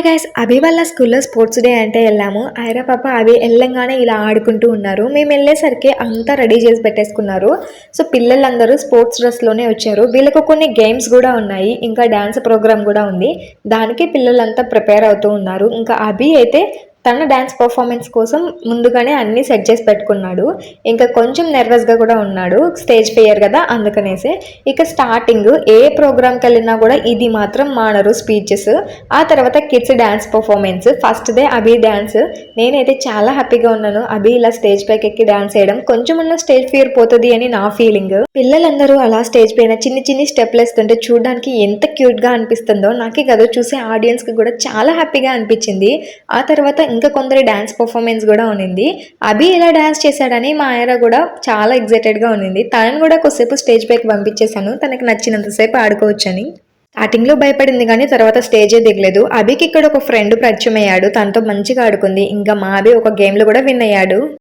Hi guys, అభి వాళ్ళ స్కూల్లో sports day అంటే వెళ్ళాము. ఐరా పాప అభి వెళ్ళంగానే ఇలా ఆడుకుంటూ ఉన్నారు. మేము వెళ్ళేసరికి అంతా రెడీ చేసి పెట్టేసుకున్నారు. సో పిల్లలందరూ స్పోర్ట్స్ డ్రెస్లోనే వచ్చారు. వీళ్ళకు కొన్ని గేమ్స్ కూడా ఉన్నాయి, ఇంకా డ్యాన్స్ ప్రోగ్రామ్ కూడా ఉంది. దానికి పిల్లలంతా ప్రిపేర్ అవుతూ ఉన్నారు. ఇంకా అభి అయితే తన డ్యాన్స్ పర్ఫార్మెన్స్ కోసం ముందుగానే అన్నీ సెట్ చేసి పెట్టుకున్నాడు. ఇంకా కొంచెం నర్వస్గా కూడా ఉన్నాడు, స్టేజ్ ఫియర్ కదా అందుకనేసి. ఇక స్టార్టింగ్ ఏ ప్రోగ్రామ్కి వెళ్ళినా కూడా ఇది మాత్రం మానరు స్పీచెస్. ఆ తర్వాత kids dance performance. First day అభి డ్యాన్స్. నేనైతే చాలా హ్యాపీగా ఉన్నాను. అభి ఇలా స్టేజ్ పైకి ఎక్కి డ్యాన్స్ చేయడం కొంచెం ఉన్న స్టేజ్ ఫియర్ పోతుంది అని నా ఫీలింగ్. పిల్లలందరూ అలా స్టేజ్ పైన చిన్ని చిన్ని స్టెప్లు వేస్తుంటే చూడడానికి ఎంత క్యూట్గా అనిపిస్తుందో. నాకే కదా చూసే ఆడియన్స్కి కూడా చాలా హ్యాపీగా అనిపించింది. ఆ తర్వాత ఇంకా కొందరి డ్యాన్స్ పర్ఫార్మెన్స్ కూడా ఉన్నింది. అభి ఇలా డ్యాన్స్ చేశాడని మా ఆయర కూడా చాలా ఎక్సైటెడ్గా ఉన్నింది. తనని కూడా కొద్దిసేపు స్టేజ్ పైకి పంపించేశాను, తనకి నచ్చినంతసేపు ఆడుకోవచ్చని. స్టార్టింగ్లో భయపడింది కానీ తర్వాత స్టేజే దిగలేదు. అభికి ఇక్కడ ఒక ఫ్రెండ్ పరిచయం అయ్యాడు, తనతో మంచిగా ఆడుకుంది. ఇంకా మా అభి ఒక గేమ్లో కూడా విన్ అయ్యాడు.